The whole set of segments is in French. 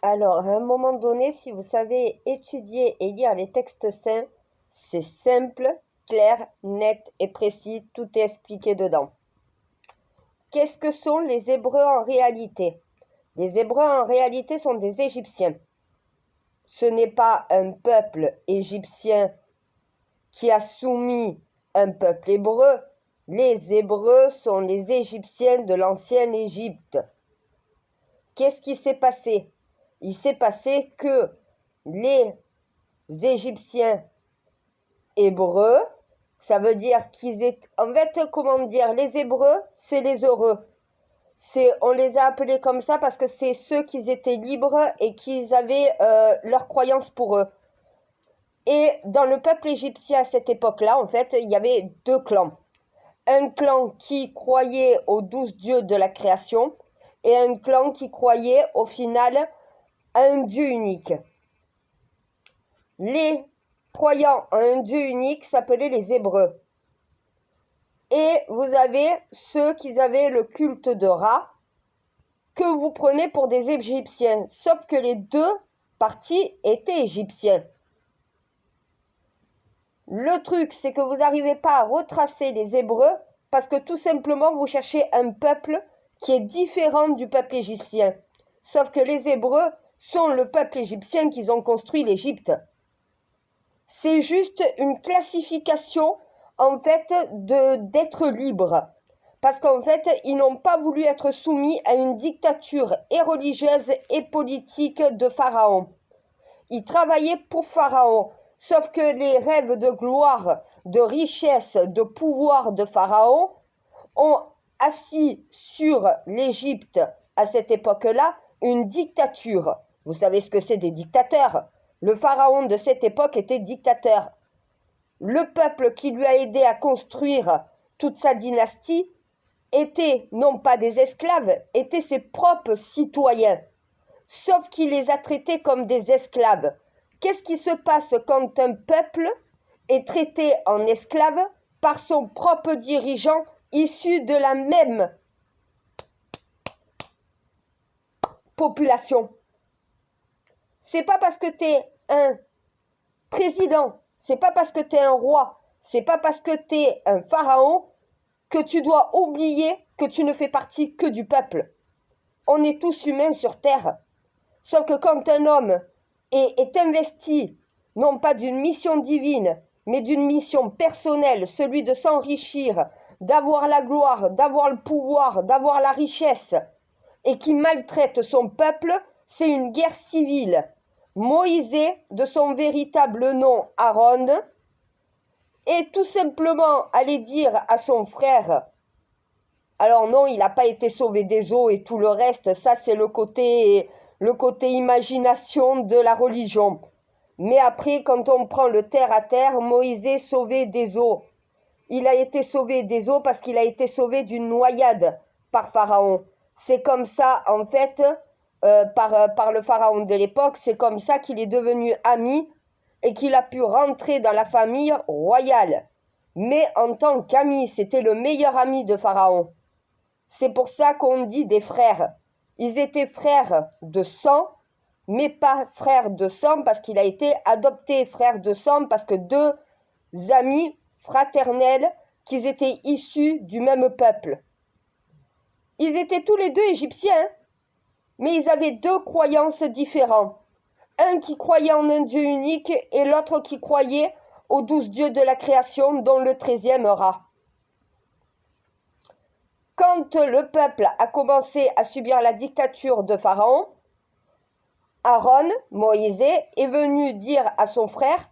Alors, à un moment donné, si vous savez étudier et lire les textes saints, c'est simple, clair, net et précis, tout est expliqué dedans. Qu'est-ce que sont les Hébreux en réalité? Les Hébreux en réalité sont des Égyptiens. Ce n'est pas un peuple égyptien qui a soumis un peuple hébreu. Les Hébreux sont les Égyptiens de l'ancienne Égypte. Qu'est-ce qui s'est passé? Il s'est passé que les Égyptiens hébreux, ça veut dire qu'ils étaient... En fait, comment dire, les Hébreux, c'est les heureux. On les a appelés comme ça parce que c'est ceux qui étaient libres et qui avaient leur croyance pour eux. Et dans le peuple égyptien à cette époque-là, en fait, il y avait deux clans. Un clan qui croyait aux 12 dieux de la création et un clan qui croyait au final à un Dieu unique. Les croyants à un Dieu unique s'appelaient les Hébreux. Et vous avez ceux qui avaient le culte de Ra, que vous prenez pour des Égyptiens, sauf que les deux parties étaient égyptiens. Le truc, c'est que vous n'arrivez pas à retracer les Hébreux parce que tout simplement, vous cherchez un peuple qui est différent du peuple égyptien. Sauf que les Hébreux sont le peuple égyptien qu'ils ont construit l'Égypte. C'est juste une classification, en fait, d'être libre. Parce qu'en fait, ils n'ont pas voulu être soumis à une dictature et religieuse et politique de Pharaon. Ils travaillaient pour Pharaon. Sauf que les rêves de gloire, de richesse, de pouvoir de Pharaon ont assis sur l'Égypte à cette époque-là une dictature. Vous savez ce que c'est des dictateurs? Le pharaon de cette époque était dictateur. Le peuple qui lui a aidé à construire toute sa dynastie était non pas des esclaves, étaient ses propres citoyens. Sauf qu'il les a traités comme des esclaves. Qu'est-ce qui se passe quand un peuple est traité en esclave par son propre dirigeant issu de la même population? C'est pas parce que tu es un président, c'est pas parce que tu es un roi, c'est pas parce que tu es un pharaon que tu dois oublier que tu ne fais partie que du peuple. On est tous humains sur terre. Sauf que quand un homme est investi, non pas d'une mission divine, mais d'une mission personnelle, celui de s'enrichir, d'avoir la gloire, d'avoir le pouvoir, d'avoir la richesse, et qui maltraite son peuple, c'est une guerre civile. Moïse, de son véritable nom Aaron, est tout simplement allé dire à son frère, alors non, il n'a pas été sauvé des eaux et tout le reste, ça c'est le côté imagination de la religion. Mais après, quand on prend le terre à terre, Moïse est sauvé des eaux. Il a été sauvé des eaux parce qu'il a été sauvé d'une noyade par Pharaon. C'est comme ça, en fait, par le Pharaon de l'époque, c'est comme ça qu'il est devenu ami et qu'il a pu rentrer dans la famille royale. Mais en tant qu'ami, c'était le meilleur ami de Pharaon. C'est pour ça qu'on dit des frères. Ils étaient frères de sang, mais pas frères de sang parce qu'il a été adopté frère de sang parce que deux amis fraternels qui étaient issus du même peuple. Ils étaient tous les deux égyptiens, mais ils avaient deux croyances différentes. Un qui croyait en un Dieu unique et l'autre qui croyait aux 12 dieux de la création, dont le 13e Ra. Quand le peuple a commencé à subir la dictature de Pharaon, Aaron, Moïse, est venu dire à son frère,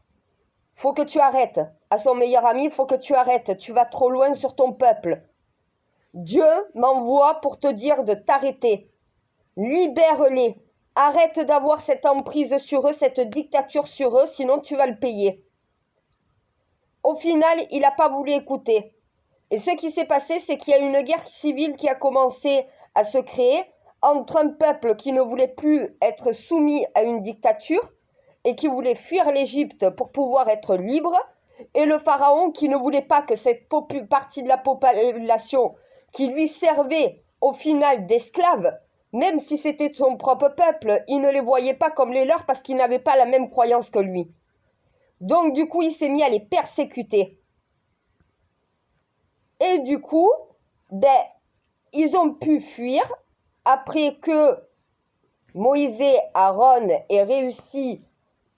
faut que tu arrêtes. À son meilleur ami, faut que tu arrêtes. Tu vas trop loin sur ton peuple. Dieu m'envoie pour te dire de t'arrêter. Libère-les. Arrête d'avoir cette emprise sur eux, cette dictature sur eux, sinon tu vas le payer. Au final, il n'a pas voulu écouter. Et ce qui s'est passé, c'est qu'il y a une guerre civile qui a commencé à se créer entre un peuple qui ne voulait plus être soumis à une dictature et qui voulait fuir l'Égypte pour pouvoir être libre, et le pharaon qui ne voulait pas que cette partie de la population qui lui servait au final d'esclave Même si c'était son propre peuple, il ne les voyait pas comme les leurs parce qu'ils n'avaient pas la même croyance que lui. Donc du coup, il s'est mis à les persécuter. Et du coup, ils ont pu fuir après que Moïse et Aaron aient réussi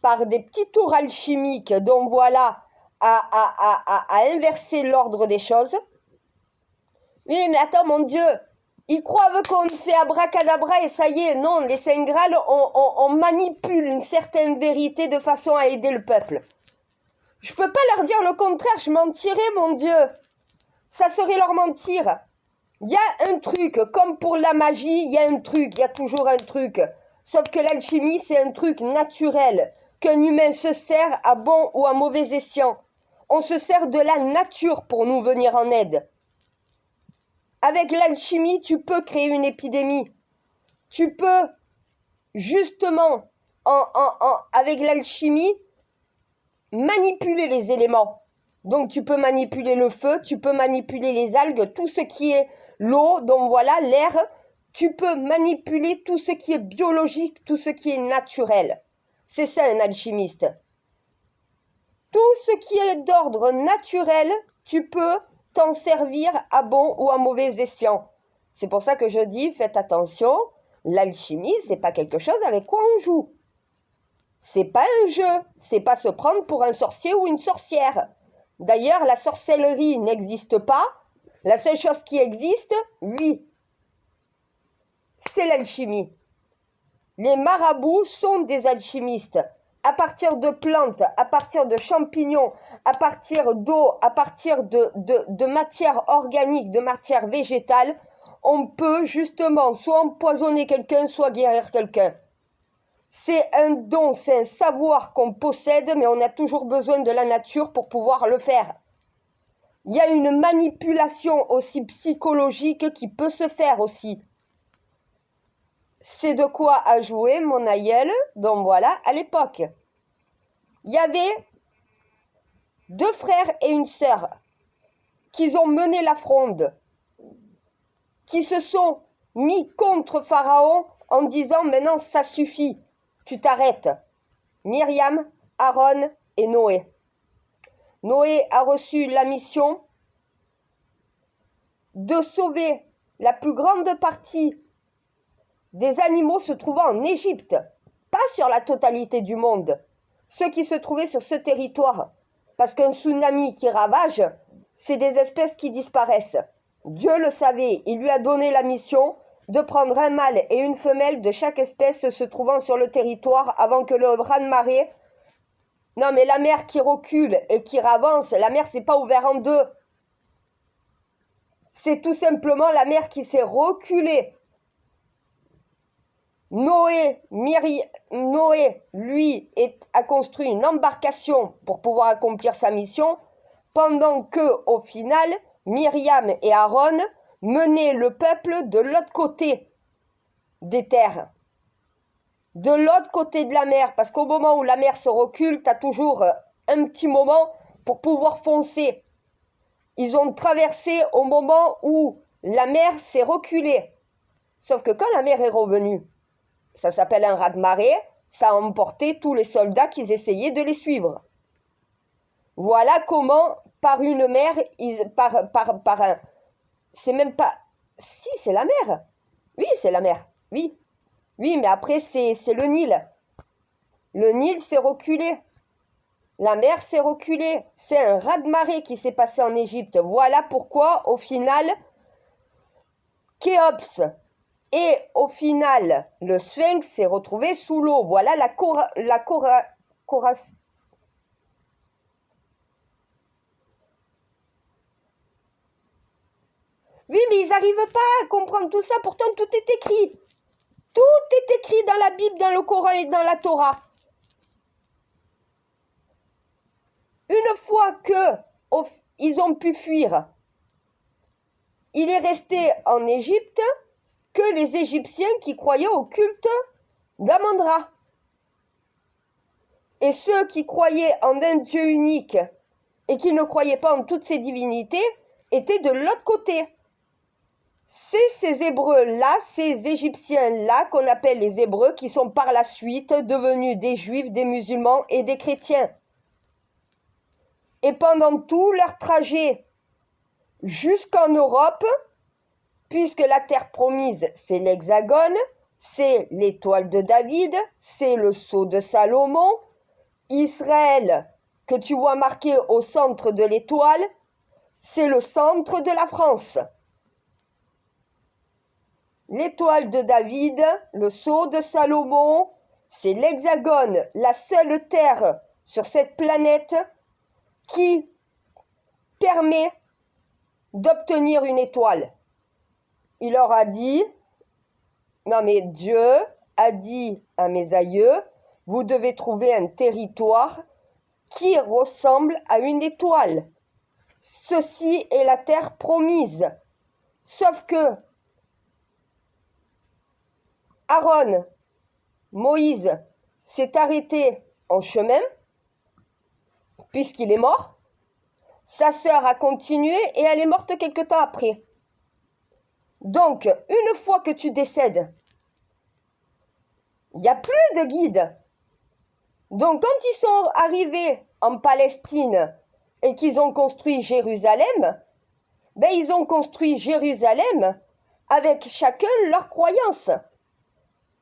par des petits tours alchimiques, donc voilà, à inverser l'ordre des choses. Oui, mais attends, mon Dieu, ils croient qu'on fait abracadabra et ça y est. Non, les Saints Graal, on manipule une certaine vérité de façon à aider le peuple. Je peux pas leur dire le contraire, je mentirais, mon Dieu. Ça serait leur mentir. Il y a un truc, comme pour la magie, il y a un truc, il y a toujours un truc. Sauf que l'alchimie, c'est un truc naturel, qu'un humain se sert à bon ou à mauvais escient. On se sert de la nature pour nous venir en aide. Avec l'alchimie, tu peux créer une épidémie. Tu peux, justement, avec l'alchimie, manipuler les éléments. Donc, tu peux manipuler le feu, tu peux manipuler les algues, tout ce qui est l'eau, donc voilà, l'air. Tu peux manipuler tout ce qui est biologique, tout ce qui est naturel. C'est ça un alchimiste. Tout ce qui est d'ordre naturel, tu peux t'en servir à bon ou à mauvais escient. C'est pour ça que je dis, faites attention, l'alchimie, c'est pas quelque chose avec quoi on joue. C'est pas un jeu, c'est pas se prendre pour un sorcier ou une sorcière. D'ailleurs, la sorcellerie n'existe pas. La seule chose qui existe, oui, c'est l'alchimie. Les marabouts sont des alchimistes. À partir de plantes, à partir de champignons, à partir d'eau, à partir de matière organique, de matière végétale, on peut justement soit empoisonner quelqu'un, soit guérir quelqu'un. C'est un don, c'est un savoir qu'on possède, mais on a toujours besoin de la nature pour pouvoir le faire. Il y a une manipulation aussi psychologique qui peut se faire aussi. C'est de quoi a joué mon aïeul, donc voilà, à l'époque. Il y avait 2 frères et une sœur qui ont mené la fronde, qui se sont mis contre Pharaon en disant « Maintenant, ça suffit, tu t'arrêtes ». Myriam, Aaron et Noé. Noé a reçu la mission de sauver la plus grande partie des animaux se trouvant en Égypte, pas sur la totalité du monde, ceux qui se trouvaient sur ce territoire. Parce qu'un tsunami qui ravage, c'est des espèces qui disparaissent. Dieu le savait, il lui a donné la mission de prendre un mâle et une femelle de chaque espèce se trouvant sur le territoire avant que le raz-de-marée... Non mais la mer qui recule et qui avance, la mer s'est pas ouverte en deux. C'est tout simplement la mer qui s'est reculée. Noé, lui, a construit une embarcation pour pouvoir accomplir sa mission, pendant que, au final, Myriam et Aaron menaient le peuple de l'autre côté des terres, de l'autre côté de la mer, parce qu'au moment où la mer se recule, tu as toujours un petit moment pour pouvoir foncer. Ils ont traversé au moment où la mer s'est reculée. Sauf que quand la mer est revenue, ça s'appelle un raz-de-marée, ça a emporté tous les soldats qui essayaient de les suivre. Voilà comment, par une mer, par un... C'est même pas... Si, c'est la mer. Oui, c'est la mer. Oui. Oui, mais après, c'est le Nil. Le Nil s'est reculé. La mer s'est reculée. C'est un raz-de-marée qui s'est passé en Égypte. Voilà pourquoi, au final, Khéops et au final, le Sphinx s'est retrouvé sous l'eau. Voilà la Oui, mais ils n'arrivent pas à comprendre tout ça. Pourtant, tout est écrit. Tout est écrit dans la Bible, dans le Coran et dans la Torah. Une fois qu'ils ont pu fuir, il est resté en Égypte que les Égyptiens qui croyaient au culte d'Amon-Ra. Et ceux qui croyaient en un Dieu unique et qui ne croyaient pas en toutes ces divinités étaient de l'autre côté. C'est ces Hébreux-là, ces Égyptiens-là qu'on appelle les Hébreux, qui sont par la suite devenus des Juifs, des musulmans et des chrétiens. Et pendant tout leur trajet jusqu'en Europe, puisque la terre promise, c'est l'Hexagone, c'est l'étoile de David, c'est le sceau de Salomon, Israël, que tu vois marqué au centre de l'étoile, c'est le centre de la France. L'étoile de David, le sceau de Salomon, c'est l'Hexagone, la seule terre sur cette planète qui permet d'obtenir une étoile. Il leur a dit, non mais Dieu a dit à mes aïeux, vous devez trouver un territoire qui ressemble à une étoile. Ceci est la terre promise. Sauf que Aaron, Moïse, s'est arrêté en chemin, puisqu'il est mort. Sa sœur a continué et elle est morte quelque temps après. Donc, une fois que tu décèdes, il n'y a plus de guide. Donc, quand ils sont arrivés en Palestine et qu'ils ont construit Jérusalem, ben, ils ont construit Jérusalem avec chacun leur croyance,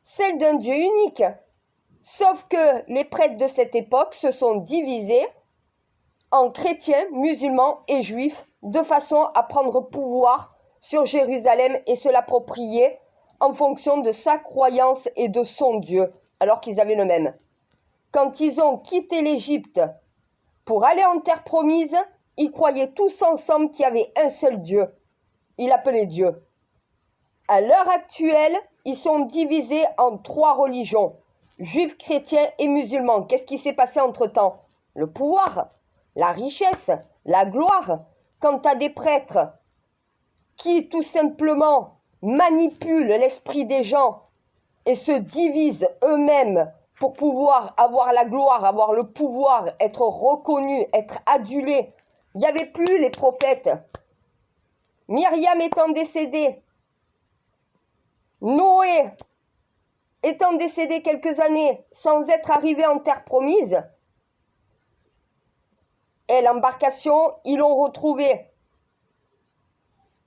celle d'un Dieu unique. Sauf que les prêtres de cette époque se sont divisés en chrétiens, musulmans et juifs, de façon à prendre pouvoir sur Jérusalem et se l'approprier en fonction de sa croyance et de son Dieu, alors qu'ils avaient le même. Quand ils ont quitté l'Égypte pour aller en terre promise, ils croyaient tous ensemble qu'il y avait un seul Dieu. Ils l'appelaient Dieu. À l'heure actuelle, ils sont divisés en 3 religions, juifs, chrétiens et musulmans. Qu'est-ce qui s'est passé entre-temps? Le pouvoir, la richesse, la gloire. Quand tu as des prêtres qui tout simplement manipulent l'esprit des gens et se divisent eux-mêmes pour pouvoir avoir la gloire, avoir le pouvoir, être reconnus, être adulés. Il n'y avait plus les prophètes. Myriam étant décédée, Noé étant décédé quelques années sans être arrivé en terre promise, et l'embarcation, ils l'ont retrouvée.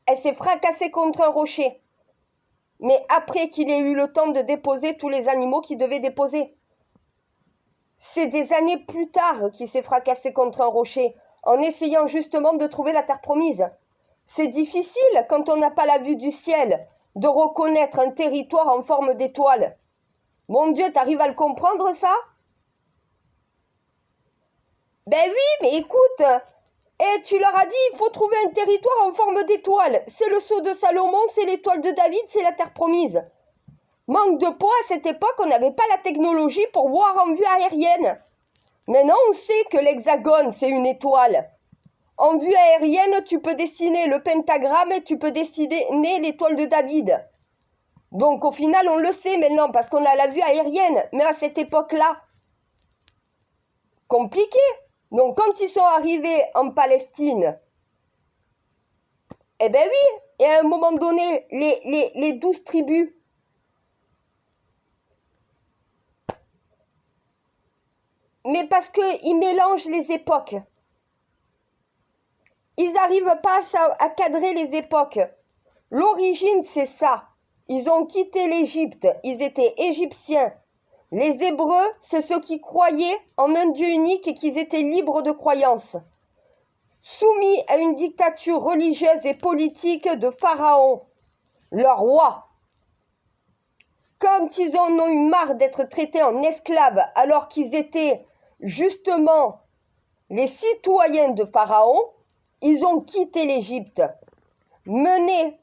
Elle s'est fracassée contre un rocher. Mais après qu'il ait eu le temps de déposer tous les animaux qu'il devait déposer. C'est des années plus tard qu'il s'est fracassé contre un rocher, en essayant justement de trouver la terre promise. C'est difficile, quand on n'a pas la vue du ciel, de reconnaître un territoire en forme d'étoile. Mon Dieu, t'arrives à le comprendre, ça? Ben oui, mais écoute, et tu leur as dit, il faut trouver un territoire en forme d'étoile. C'est le sceau de Salomon, c'est l'étoile de David, c'est la terre promise. Manque de peau, à cette époque, on n'avait pas la technologie pour voir en vue aérienne. Maintenant, on sait que l'hexagone, c'est une étoile. En vue aérienne, tu peux dessiner le pentagramme et tu peux dessiner l'étoile de David. Donc, au final, on le sait maintenant parce qu'on a la vue aérienne. Mais à cette époque-là, compliqué. Donc, quand ils sont arrivés en Palestine, eh ben oui, et à un moment donné, les 12 tribus, mais parce qu'ils mélangent les époques. Ils n'arrivent pas à cadrer les époques. L'origine, c'est ça. Ils ont quitté l'Égypte, ils étaient égyptiens. Les Hébreux, c'est ceux qui croyaient en un Dieu unique et qu'ils étaient libres de croyance. Soumis à une dictature religieuse et politique de Pharaon, leur roi. Quand ils en ont eu marre d'être traités en esclaves alors qu'ils étaient justement les citoyens de Pharaon, ils ont quitté l'Égypte, menés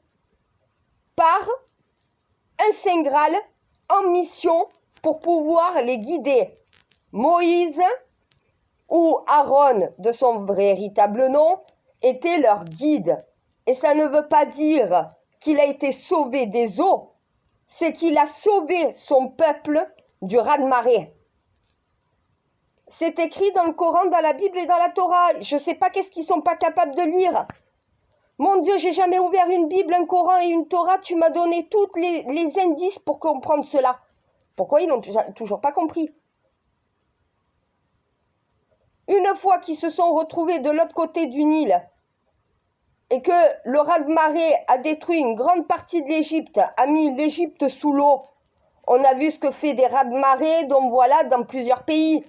par un Saint Graal en mission pour pouvoir les guider. Moïse, ou Aaron de son véritable nom, était leur guide. Et ça ne veut pas dire qu'il a été sauvé des eaux, c'est qu'il a sauvé son peuple du raz-de-marée. C'est écrit dans le Coran, dans la Bible et dans la Torah. Je ne sais pas qu'est-ce qu'ils ne sont pas capables de lire. Mon Dieu, j'ai jamais ouvert une Bible, un Coran et une Torah. Tu m'as donné tous les indices pour comprendre cela. Pourquoi ils n'ont toujours pas compris? Une fois qu'ils se sont retrouvés de l'autre côté du Nil et que le raz-de-marée a détruit une grande partie de l'Égypte, a mis l'Égypte sous l'eau, on a vu ce que fait des raz-de-marée, donc voilà, dans plusieurs pays.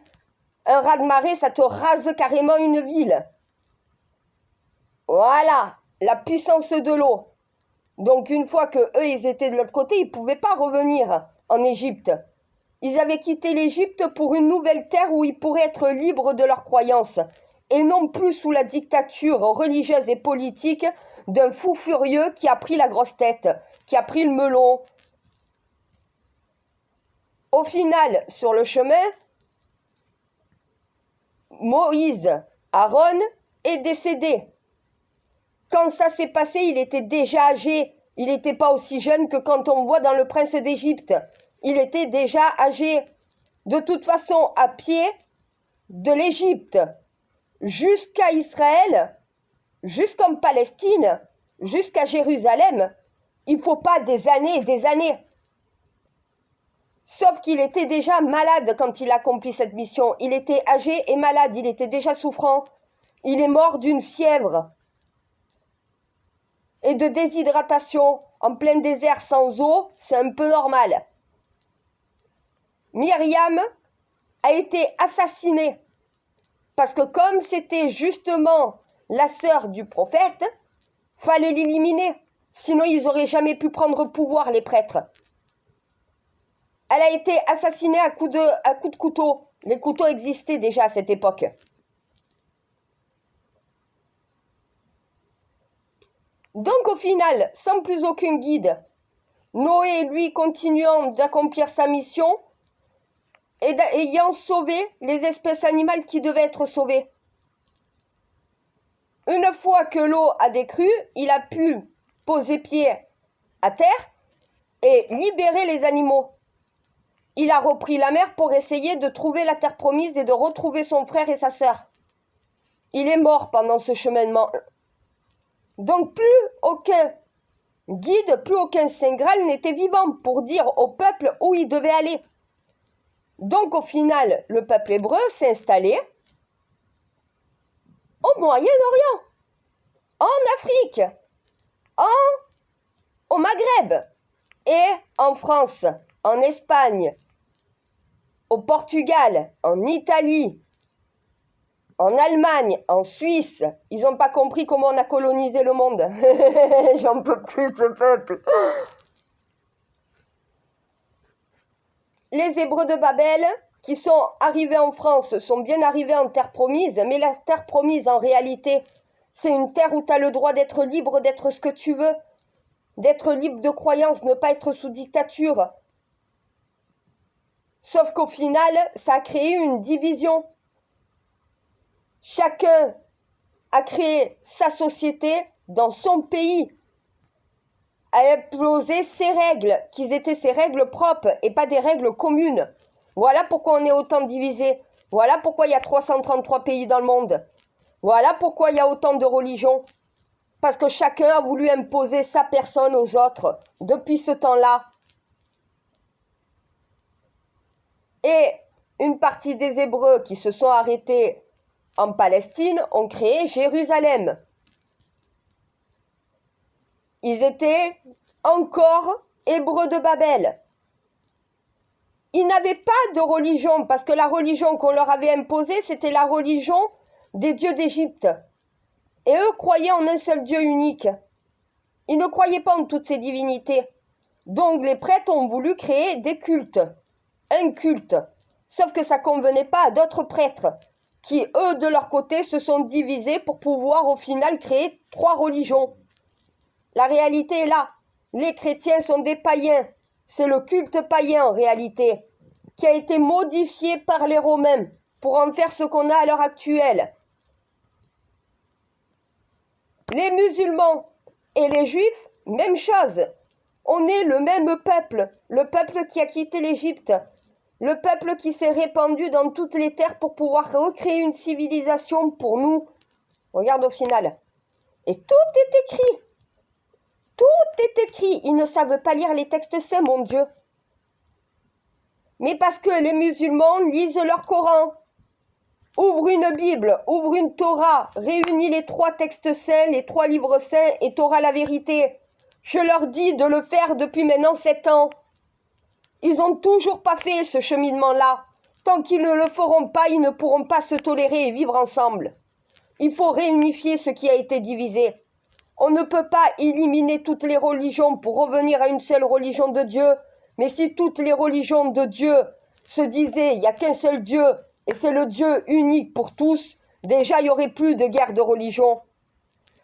Un raz-de-marée, ça te rase carrément une ville. Voilà, la puissance de l'eau. Donc une fois que eux, ils étaient de l'autre côté, ils ne pouvaient pas revenir en Égypte. Ils avaient quitté l'Égypte pour une nouvelle terre où ils pourraient être libres de leurs croyances et non plus sous la dictature religieuse et politique d'un fou furieux qui a pris la grosse tête, qui a pris le melon. Au final, sur le chemin, Moïse, Aaron, est décédé. Quand ça s'est passé, il était déjà âgé. Il n'était pas aussi jeune que quand on voit dans Le Prince d'Égypte. Il était déjà âgé. De toute façon, à pied de l'Égypte jusqu'à Israël, jusqu'en Palestine, jusqu'à Jérusalem, il ne faut pas des années et des années. Sauf qu'il était déjà malade quand il a accompli cette mission. Il était âgé et malade, il était déjà souffrant. Il est mort d'une fièvre et de déshydratation en plein désert sans eau, c'est un peu normal. Myriam a été assassinée parce que comme c'était justement la sœur du prophète, fallait l'éliminer. Sinon, ils n'auraient jamais pu prendre pouvoir, les prêtres. Elle a été assassinée à coups de couteau. Les couteaux existaient déjà à cette époque. Donc au final, sans plus aucun guide, Noé, lui, continuant d'accomplir sa mission et ayant sauvé les espèces animales qui devaient être sauvées. Une fois que l'eau a décru, il a pu poser pied à terre et libérer les animaux. Il a repris la mer pour essayer de trouver la terre promise et de retrouver son frère et sa sœur. Il est mort pendant ce cheminement. Donc plus aucun guide, plus aucun Saint Graal n'était vivant pour dire au peuple où il devait aller. Donc au final, le peuple hébreu s'est installé au Moyen-Orient, en Afrique, au Maghreb et en France, en Espagne, au Portugal, en Italie, en Allemagne, en Suisse. Ils n'ont pas compris comment on a colonisé le monde. J'en peux plus de ce peuple. Les Hébreux de Babel, qui sont arrivés en France, sont bien arrivés en terre promise, mais la terre promise, en réalité, c'est une terre où tu as le droit d'être libre, d'être ce que tu veux, d'être libre de croyance, ne pas être sous dictature. Sauf qu'au final, ça a créé une division. Chacun a créé sa société dans son pays, a imposé ses règles, qu'ils étaient ses règles propres et pas des règles communes. Voilà pourquoi on est autant divisé. Voilà pourquoi il y a 333 pays dans le monde. Voilà pourquoi il y a autant de religions. Parce que chacun a voulu imposer sa personne aux autres depuis ce temps-là. Et une partie des Hébreux qui se sont arrêtés en Palestine ont créé Jérusalem. Ils étaient encore Hébreux de Babel. Ils n'avaient pas de religion parce que la religion qu'on leur avait imposée, c'était la religion des dieux d'Égypte. Et eux croyaient en un seul Dieu unique. Ils ne croyaient pas en toutes ces divinités. Donc les prêtres ont voulu créer des cultes. Un culte. Sauf que ça ne convenait pas à d'autres prêtres qui, eux, de leur côté, se sont divisés pour pouvoir au final créer 3 religions. La réalité est là. Les chrétiens sont des païens. C'est le culte païen en réalité, qui a été modifié par les Romains pour en faire ce qu'on a à l'heure actuelle. Les musulmans et les juifs, même chose. On est le même peuple, le peuple qui a quitté l'Égypte, le peuple qui s'est répandu dans toutes les terres pour pouvoir recréer une civilisation pour nous. Regarde au final. Et tout est écrit. Tout est écrit. Ils ne savent pas lire les textes saints, mon Dieu. Mais parce que les musulmans lisent leur Coran. Ouvre une Bible, ouvre une Torah, réunis les 3 textes saints, les 3 livres saints et t'auras la vérité. Je leur dis de le faire depuis maintenant 7 ans. Ils n'ont toujours pas fait ce cheminement-là. Tant qu'ils ne le feront pas, ils ne pourront pas se tolérer et vivre ensemble. Il faut réunifier ce qui a été divisé. On ne peut pas éliminer toutes les religions pour revenir à une seule religion de Dieu. Mais si toutes les religions de Dieu se disaient, il n'y a qu'un seul Dieu, et c'est le Dieu unique pour tous, déjà il n'y aurait plus de guerre de religion.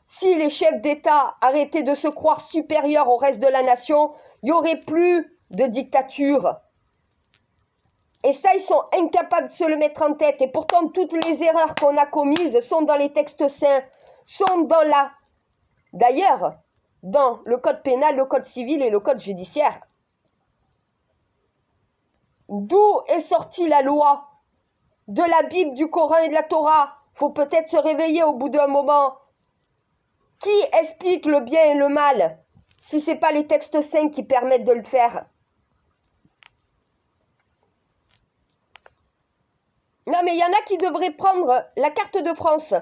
Si les chefs d'État arrêtaient de se croire supérieurs au reste de la nation, il n'y aurait plus de dictature. Et ça, ils sont incapables de se le mettre en tête. Et pourtant, toutes les erreurs qu'on a commises sont dans les textes saints, sont dans la... D'ailleurs, dans le code pénal, le code civil et le code judiciaire. D'où est sortie la loi? De la Bible, du Coran et de la Torah. Faut peut-être se réveiller au bout d'un moment. Qui explique le bien et le mal si ce n'est pas les textes saints qui permettent de le faire? Non, mais il y en a qui devraient prendre la carte de France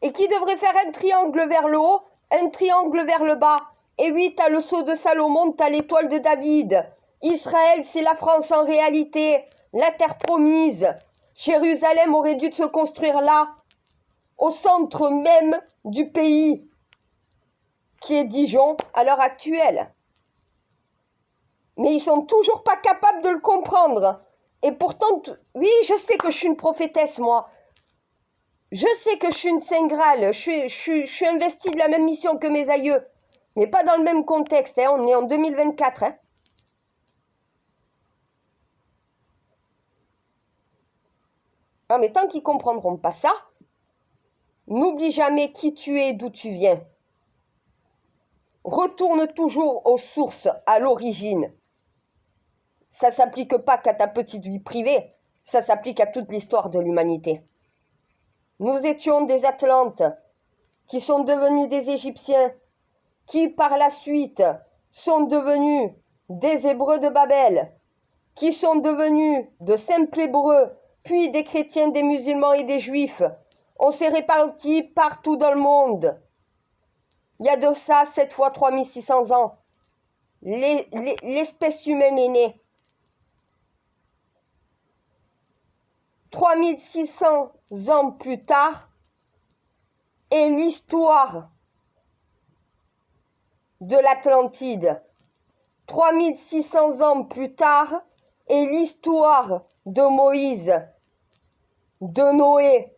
et qui devraient faire un triangle vers le haut, un triangle vers le bas. Et oui, t'as le sceau de Salomon, t'as l'étoile de David. Israël, c'est la France en réalité, la terre promise. Jérusalem aurait dû se construire là, au centre même du pays, qui est Dijon à l'heure actuelle. Mais ils sont toujours pas capables de le comprendre. Et pourtant, oui, je sais que je suis une prophétesse, moi. Je sais que je suis une Saint Graal. Je suis investie de la même mission que mes aïeux. Mais pas dans le même contexte. Hein. On est en 2024. Hein. Ah, mais tant qu'ils ne comprendront pas ça, n'oublie jamais qui tu es et d'où tu viens. Retourne toujours aux sources, à l'origine. Ça ne s'applique pas qu'à ta petite vie privée, ça s'applique à toute l'histoire de l'humanité. Nous étions des Atlantes qui sont devenus des Égyptiens, qui par la suite sont devenus des Hébreux de Babel, qui sont devenus de simples Hébreux, puis des chrétiens, des musulmans et des juifs. On s'est répartis partout dans le monde. Il y a de ça 7 fois 3600 ans. L'espèce humaine est née. 3600 ans plus tard, et l'histoire de l'Atlantide. 3600 ans plus tard, et l'histoire de Moïse, de Noé.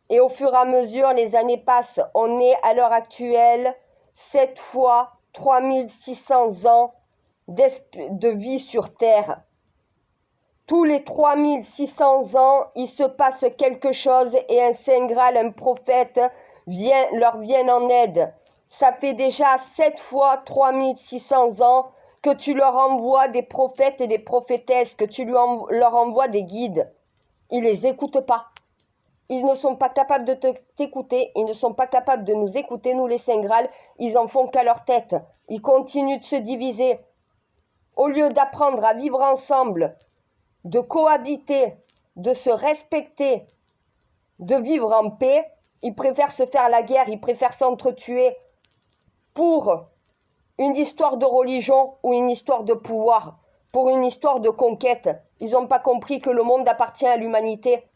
Et au fur et à mesure, les années passent. On est à l'heure actuelle 7 fois 3600 ans de vie sur Terre. Tous les 3600 ans, il se passe quelque chose et un Saint Graal, un prophète, leur vient en aide. Ça fait déjà 7 fois 3600 ans que tu leur envoies des prophètes et des prophétesses, que tu leur envoies des guides. Ils ne les écoutent pas. Ils ne sont pas capables de t'écouter, ils ne sont pas capables de nous écouter, nous les Saint Graal, ils en font qu'à leur tête. Ils continuent de se diviser. Au lieu d'apprendre à vivre ensemble, de cohabiter, de se respecter, de vivre en paix, ils préfèrent se faire la guerre, ils préfèrent s'entretuer pour une histoire de religion ou une histoire de pouvoir, pour une histoire de conquête. Ils n'ont pas compris que le monde appartient à l'humanité.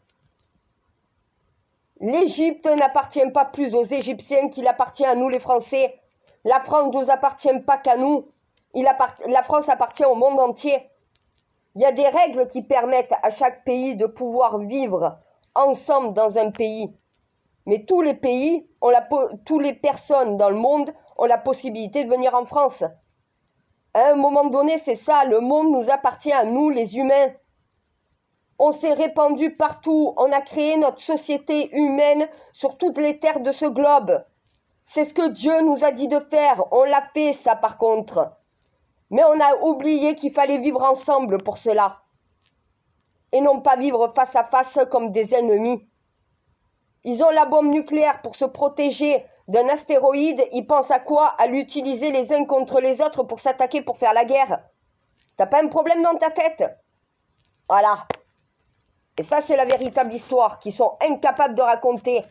L'Égypte n'appartient pas plus aux Égyptiens qu'il appartient à nous les Français. La France ne nous appartient pas qu'à nous. La France appartient au monde entier. Il y a des règles qui permettent à chaque pays de pouvoir vivre ensemble dans un pays. Mais tous les pays, toutes les personnes dans le monde ont la possibilité de venir en France. À un moment donné, c'est ça, le monde nous appartient à nous les humains. On s'est répandu partout, on a créé notre société humaine sur toutes les terres de ce globe. C'est ce que Dieu nous a dit de faire, on l'a fait ça par contre. Mais on a oublié qu'il fallait vivre ensemble pour cela. Et non pas vivre face à face comme des ennemis. Ils ont la bombe nucléaire pour se protéger d'un astéroïde. Ils pensent à quoi? À l'utiliser les uns contre les autres pour s'attaquer, pour faire la guerre. T'as pas un problème dans ta tête? Voilà. Et ça, c'est la véritable histoire qu'ils sont incapables de raconter.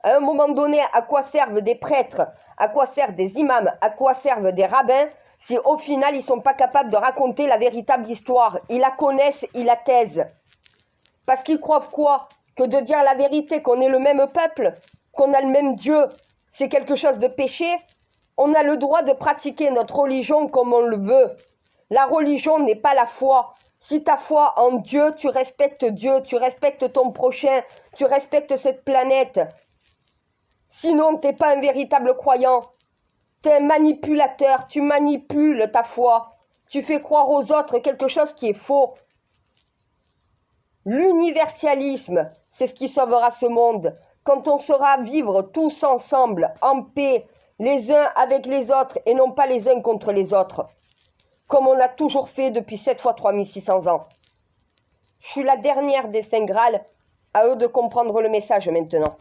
À un moment donné, à quoi servent des prêtres? À quoi servent des imams? À quoi servent des rabbins? Si au final, ils sont pas capables de raconter la véritable histoire. Ils la connaissent, ils la taisent. Parce qu'ils croient quoi? Que de dire la vérité, qu'on est le même peuple, qu'on a le même Dieu, c'est quelque chose de péché? On a le droit de pratiquer notre religion comme on le veut. La religion n'est pas la foi. Si tu as foi en Dieu, tu respectes Dieu, tu respectes ton prochain, tu respectes cette planète. Sinon, tu n'es pas un véritable croyant. Tu es un manipulateur, tu manipules ta foi. Tu fais croire aux autres quelque chose qui est faux. L'universalisme, c'est ce qui sauvera ce monde. Quand on saura vivre tous ensemble, en paix, les uns avec les autres et non pas les uns contre les autres. Comme on a toujours fait depuis 7 fois 3600 ans. Je suis la dernière des Saints Graal, à eux de comprendre le message maintenant.